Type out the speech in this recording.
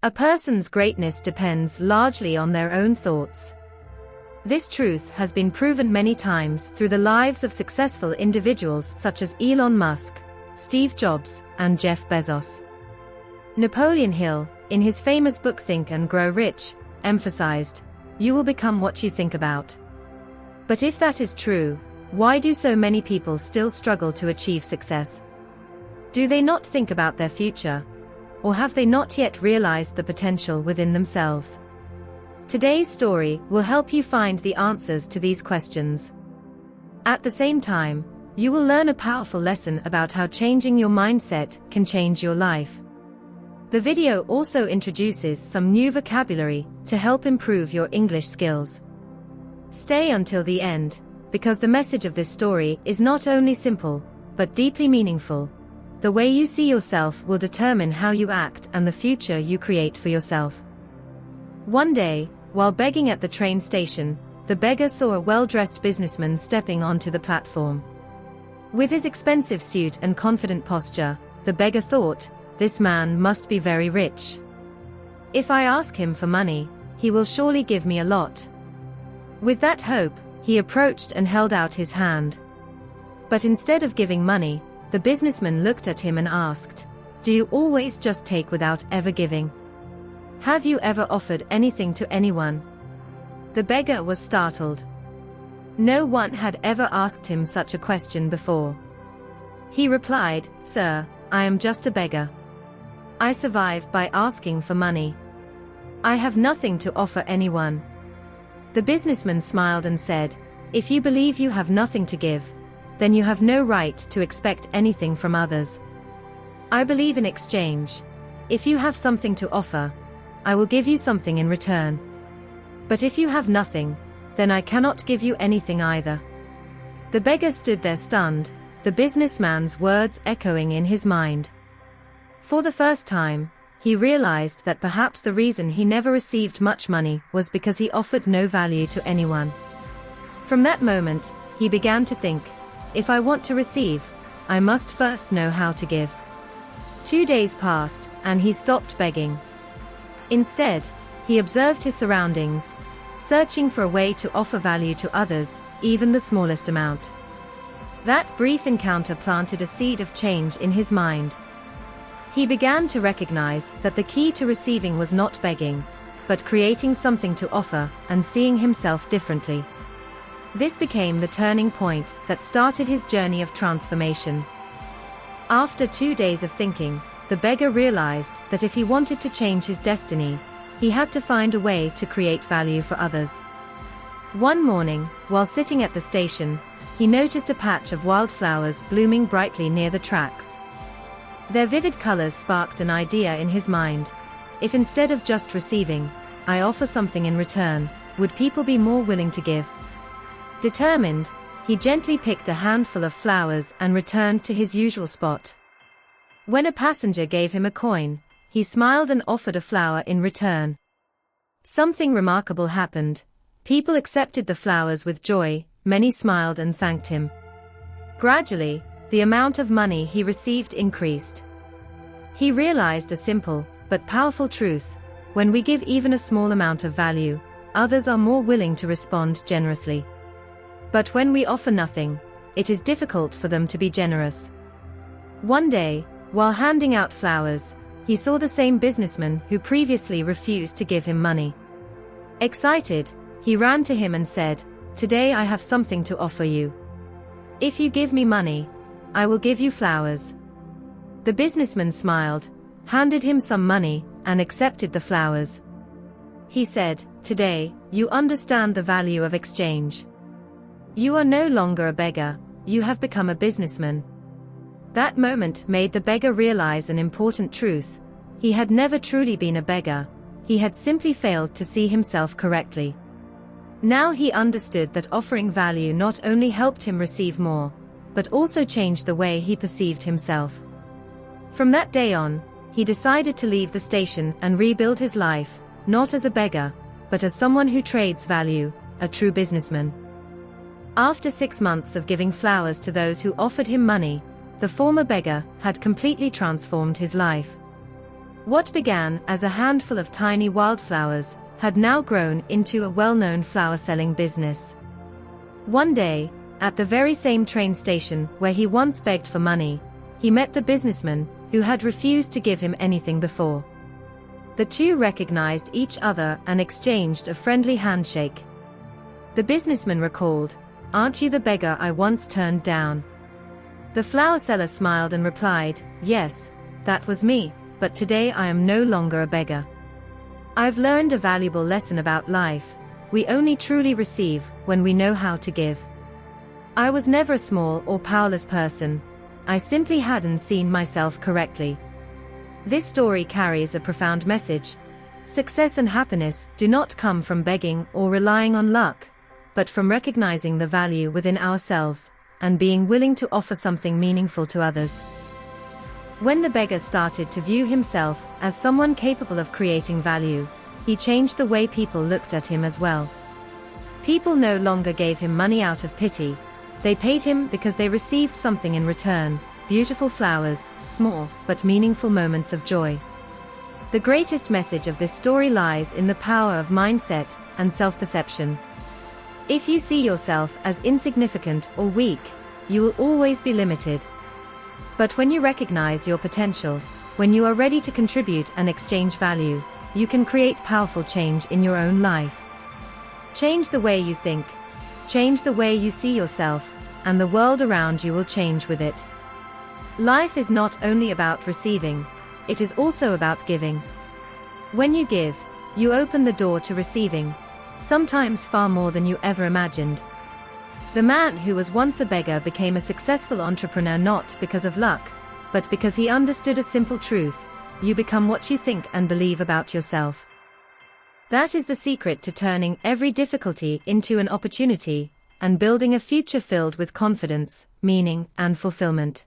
A person's greatness depends largely on their own thoughts. This truth has been proven many times through the lives of successful individuals such as Elon Musk, Steve Jobs, and Jeff Bezos. Napoleon Hill, in his famous book Think and Grow Rich, emphasized, "You will become what you think about." But if that is true, why do so many people still struggle to achieve success? Do they not think about their future? Or have they not yet realized the potential within themselves? Today's story will help you find the answers to these questions. At the same time, you will learn a powerful lesson about how changing your mindset can change your life. The video also introduces some new vocabulary to help improve your English skills. Stay until the end, because the message of this story is not only simple, but deeply meaningful. The way you see yourself will determine how you act and the future you create for yourself. One day, while begging at the train station, the beggar saw a well-dressed businessman stepping onto the platform. With his expensive suit and confident posture, the beggar thought, "This man must be very rich. If I ask him for money, he will surely give me a lot." With that hope, he approached and held out his hand. But instead of giving money, the businessman looked at him and asked, "Do you always just take without ever giving? Have you ever offered anything to anyone?" The beggar was startled. No one had ever asked him such a question before. He replied, "Sir, I am just a beggar. I survive by asking for money. I have nothing to offer anyone." The businessman smiled and said, "If you believe you have nothing to give, then you have no right to expect anything from others. I believe in exchange. If you have something to offer, I will give you something in return. But if you have nothing, then I cannot give you anything either." The beggar stood there stunned, the businessman's words echoing in his mind. For the first time, he realized that perhaps the reason he never received much money was because he offered no value to anyone. From that moment, he began to think, "If I want to receive, I must first know how to give." 2 days passed, and he stopped begging. Instead, he observed his surroundings, searching for a way to offer value to others, even the smallest amount. That brief encounter planted a seed of change in his mind. He began to recognize that the key to receiving was not begging, but creating something to offer and seeing himself differently. This became the turning point that started his journey of transformation. After 2 days of thinking, the beggar realized that if he wanted to change his destiny, he had to find a way to create value for others. One morning, while sitting at the station, he noticed a patch of wildflowers blooming brightly near the tracks. Their vivid colors sparked an idea in his mind. If instead of just receiving, I offer something in return, would people be more willing to give? Determined, he gently picked a handful of flowers and returned to his usual spot. When a passenger gave him a coin, he smiled and offered a flower in return. Something remarkable happened. People accepted the flowers with joy, many smiled and thanked him. Gradually, the amount of money he received increased. He realized a simple, but powerful truth: when we give even a small amount of value, others are more willing to respond generously. But when we offer nothing, it is difficult for them to be generous. One day, while handing out flowers, he saw the same businessman who previously refused to give him money. Excited, he ran to him and said, "Today I have something to offer you. If you give me money, I will give you flowers." The businessman smiled, handed him some money, and accepted the flowers. He said, "Today, you understand the value of exchange. You are no longer a beggar, you have become a businessman." That moment made the beggar realize an important truth. He had never truly been a beggar, he had simply failed to see himself correctly. Now he understood that offering value not only helped him receive more, but also changed the way he perceived himself. From that day on, he decided to leave the station and rebuild his life, not as a beggar, but as someone who trades value, a true businessman. After 6 months of giving flowers to those who offered him money, the former beggar had completely transformed his life. What began as a handful of tiny wildflowers had now grown into a well-known flower-selling business. One day, at the very same train station where he once begged for money, he met the businessman who had refused to give him anything before. The two recognized each other and exchanged a friendly handshake. The businessman recalled, "Aren't you the beggar I once turned down?" The flower seller smiled and replied, "Yes, that was me, but today I am no longer a beggar. I've learned a valuable lesson about life. We only truly receive when we know how to give. I was never a small or powerless person. I simply hadn't seen myself correctly." This story carries a profound message. Success and happiness do not come from begging or relying on luck, but from recognizing the value within ourselves and being willing to offer something meaningful to others. When the beggar started to view himself as someone capable of creating value, he changed the way people looked at him as well. People no longer gave him money out of pity. They paid him because they received something in return: beautiful flowers, small but meaningful moments of joy. The greatest message of this story lies in the power of mindset and self-perception. If you see yourself as insignificant or weak, you will always be limited. But when you recognize your potential, when you are ready to contribute and exchange value, you can create powerful change in your own life. Change the way you think. Change the way you see yourself, and the world around you will change with it. Life is not only about receiving, it is also about giving. When you give, you open the door to receiving, sometimes far more than you ever imagined. The man who was once a beggar became a successful entrepreneur not because of luck, but because he understood a simple truth: you become what you think and believe about yourself. That is the secret to turning every difficulty into an opportunity and building a future filled with confidence, meaning, and fulfillment.